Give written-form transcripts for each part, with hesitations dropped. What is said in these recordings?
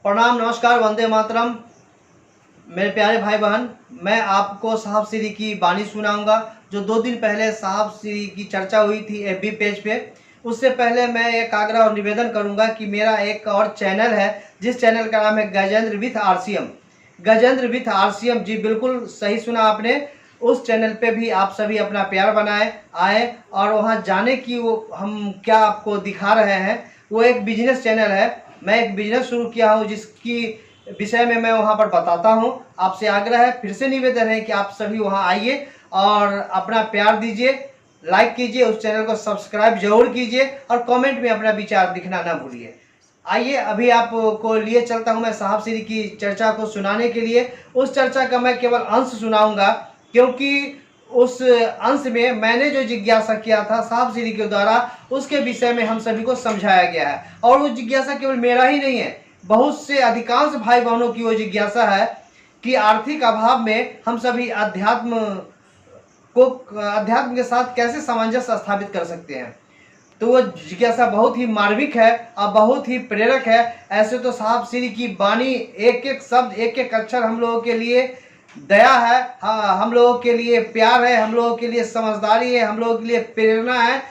प्रणाम, नमस्कार, वंदे मातरम। मेरे प्यारे भाई बहन, मैं आपको साहब श्री की वाणी सुनाऊंगा जो 2 दिन पहले साहब श्री की चर्चा हुई थी एफबी पेज पे। उससे पहले मैं एक आग्रह और निवेदन करूंगा कि मेरा एक और चैनल है जिस चैनल का नाम है Gajendra with RCM. Gajendra with RCM, जी बिल्कुल सही सुना आपने। उस चैनल पे भी आप सभी अपना प्यार बनाए आए और वहाँ जाने की वो हम क्या आपको दिखा रहे हैं। वो एक बिजनेस चैनल है। मैं एक बिजनेस शुरू किया हूँ जिसकी विषय में मैं वहाँ पर बताता हूँ। आपसे आग्रह है, फिर से निवेदन है कि आप सभी वहाँ आइए और अपना प्यार दीजिए, लाइक कीजिए, उस चैनल को सब्सक्राइब जरूर कीजिए और कमेंट में अपना विचार दिखना ना भूलिए। आइए अभी आपको लिए चलता हूँ मैं साहब श्री की चर्चा को सुनाने के लिए। उस चर्चा का मैं केवल अंश सुनाऊंगा क्योंकि उस अंश में मैंने जो जिज्ञासा किया था साहब श्री के द्वारा उसके विषय में हम सभी को समझाया गया है। और वो जिज्ञासा केवल मेरा ही नहीं है, बहुत से अधिकांश भाई बहनों की वो जिज्ञासा है कि आर्थिक अभाव में हम सभी अध्यात्म के साथ कैसे सामंजस्य स्थापित कर सकते हैं। तो वो जिज्ञासा बहुत ही मार्मिक है और बहुत ही प्रेरक है। ऐसे तो साहब श्री की वाणी एक एक शब्द, एक एक अक्षर हम लोगों के लिए दया है, हाँ, हम लोगों के लिए प्यार है, हम लोगों के लिए समझदारी है, हम लोगों के लिए प्रेरणा है।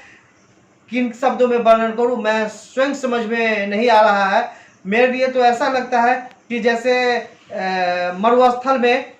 किन शब्दों में वर्णन करूं, मैं स्वयं समझ में नहीं आ रहा है। मेरे लिए तो ऐसा लगता है कि जैसे मरुस्थल में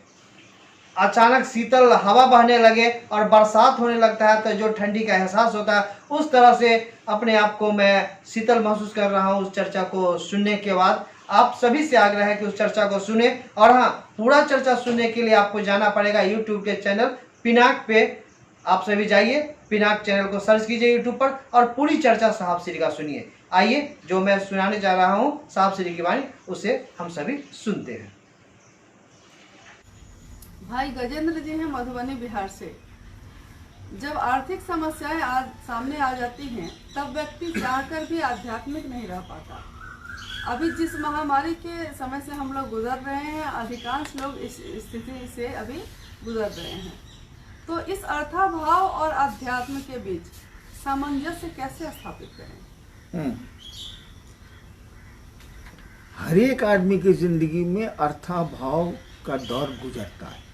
अचानक शीतल हवा बहने लगे और बरसात होने लगता है तो जो ठंडी का एहसास होता है, उस तरह से अपने आप को मैं शीतल महसूस कर रहा हूँ उस चर्चा को सुनने के बाद। आप सभी से आग्रह है कि उस चर्चा को सुने। और हाँ, पूरा चर्चा सुनने के लिए आपको जाना पड़ेगा यूट्यूब के चैनल पिनाक पे। आप सभी जाइए, पिनाक चैनल को सर्च कीजिए यूट्यूब पर और पूरी चर्चा साहब श्री का सुनिए। आइए, जो मैं सुनाने जा रहा हूँ साहब श्री की वाणी, उसे हम सभी सुनते हैं। भाई गजेंद्र जी हैं मधुबनी बिहार से। जब आर्थिक समस्याएं सामने आ जाती हैं तब व्यक्ति चाहकर भी आध्यात्मिक नहीं रह पाता। अभी जिस महामारी के समय से हम लोग गुजर रहे हैं, अधिकांश लोग इस स्थिति से अभी गुजर रहे हैं। तो इस अर्थाभाव और अध्यात्म के बीच सामंजस्य कैसे स्थापित करें? हर एक आदमी की जिंदगी में अर्थाभाव का दौर गुजरता है।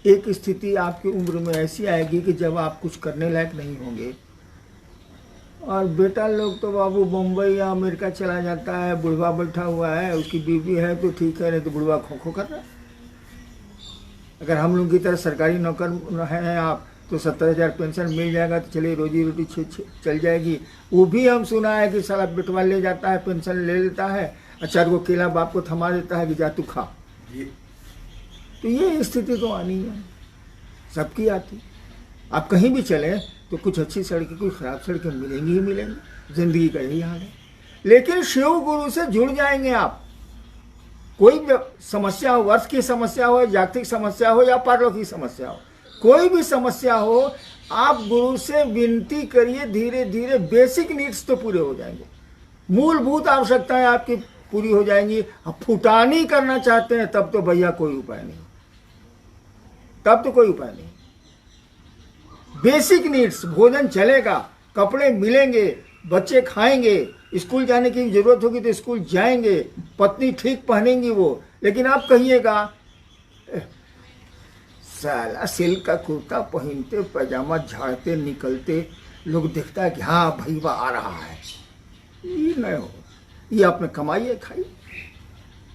एक स्थिति आपकी उम्र में ऐसी आएगी कि जब आप कुछ करने लायक नहीं होंगे और बेटा लोग तो बाबू बम्बई या अमेरिका चला जाता है, बुढ़वा बैठा हुआ है, उसकी बीवी है तो ठीक है, नहीं तो बुढ़वा खो खो कर रहा है। अगर हम लोग की तरह सरकारी नौकर हैं आप तो 70,000 पेंशन मिल जाएगा तो चलिए रोजी रोटी चल जाएगी। वो भी हम सुना है कि साला बेटवा ले जाता है, पेंशन ले लेता है, अचार को केला बाप को थमा देता है कि जा तू खा। तो ये स्थिति तो आनी है, सबकी आती। आप कहीं भी चलें तो कुछ अच्छी सड़कें, कुछ खराब सड़कें मिलेंगी ही मिलेंगी। जिंदगी का यही हाल है। लेकिन शिव गुरु से जुड़ जाएंगे आप। कोई भी समस्या हो, वर्ष की समस्या हो, जागतिक समस्या हो या पारलौकिक समस्या हो, कोई भी समस्या हो, आप गुरु से विनती करिए, धीरे धीरे बेसिक नीड्स तो पूरे हो जाएंगे, मूलभूत आवश्यकताएं आपकी पूरी हो जाएंगी। अब फुटानी करना चाहते हैं तब तो भैया कोई उपाय नहीं, तब तो कोई उपाय नहीं। बेसिक नीड्स, भोजन चलेगा, कपड़े मिलेंगे, बच्चे खाएंगे, स्कूल जाने की जरूरत होगी तो स्कूल जाएंगे, पत्नी ठीक पहनेंगी वो। लेकिन आप कहिएगा साला सिल्क का कुर्ता पहनते, पैजामा झाड़ते निकलते, लोग देखता है कि हाँ भाई वह आ रहा है। ये नहीं हो, ये आपने कमाइए खाइए।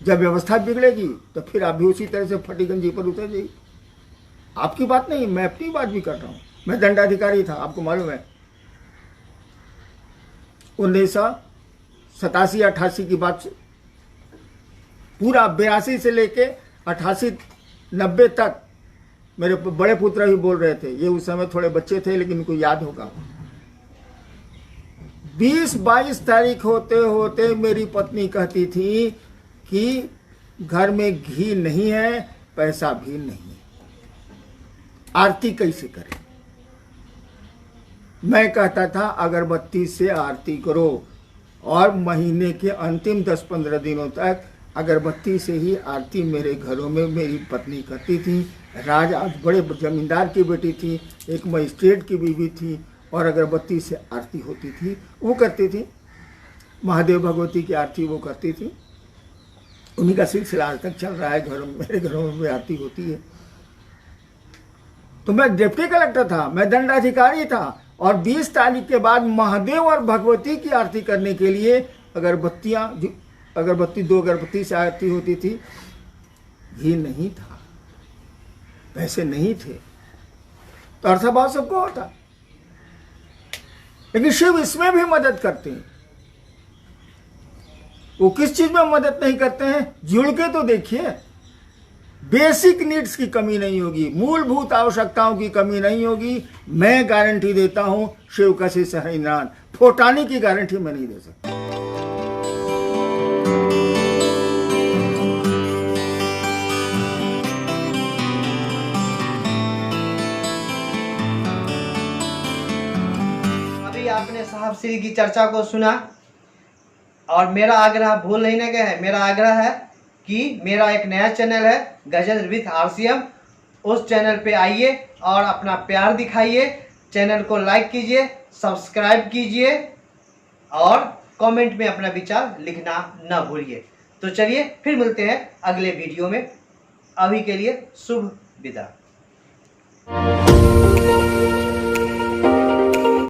जब व्यवस्था बिगड़ेगी तो फिर आप भी उसी तरह से फटी गंजी पर उतर जाइए। आपकी बात नहीं, मैं अपनी बात भी कर रहा हूँ। मैं दंडाधिकारी था, आपको मालूम है। 1987-88 की बात, पूरा 82 से लेके 88-90 तक मेरे बड़े पुत्र भी बोल रहे थे। ये उस समय थोड़े बच्चे थे लेकिन उनको याद होगा। 20-22 तारीख होते होते मेरी पत्नी कहती थी कि घर में घी नहीं है, पैसा भी नहीं है, आरती कैसे करें। मैं कहता था अगरबत्ती से आरती करो और महीने के अंतिम 10-15 दिनों तक अगरबत्ती से ही आरती मेरे घरों में मेरी पत्नी करती थी। राज आज बड़े जमींदार की बेटी थी, एक मजिस्ट्रेट की बीवी थी, और अगरबत्ती से आरती होती थी, वो करती थी। महादेव भगवती की आरती वो करती थी। उन्हीं का सिलसिला आज तक चल रहा है। घरों मेरे घरों में आरती होती है। तो मैं डिप्टी कलेक्टर था, मैं दंडाधिकारी था, और 20 तारीख के बाद महादेव और भगवती की आरती करने के लिए अगरबत्ती 2 अगरबत्ती से आरती होती थी। घी नहीं था, पैसे नहीं थे, तो अर्थभाव सबको होता। लेकिन शिव इसमें भी मदद करते हैं। वो किस चीज में मदद नहीं करते हैं, जुड़ के तो देखिए। बेसिक नीड्स की कमी नहीं होगी, मूलभूत आवश्यकताओं की कमी नहीं होगी। मैं गारंटी देता हूं, शिव काशी साईनाथ, फोटानी की गारंटी मैं नहीं दे सकता। अभी आपने साहब श्री की चर्चा को सुना, और मेरा आग्रह भूल नहीं ना गए, मेरा आग्रह है कि मेरा एक नया चैनल है गजेंद्र विथ RCM, उस चैनल पे आइए और अपना प्यार दिखाइए। चैनल को लाइक कीजिए, सब्सक्राइब कीजिए और कमेंट में अपना विचार लिखना न भूलिए। तो चलिए फिर मिलते हैं अगले वीडियो में। अभी के लिए शुभ विदा।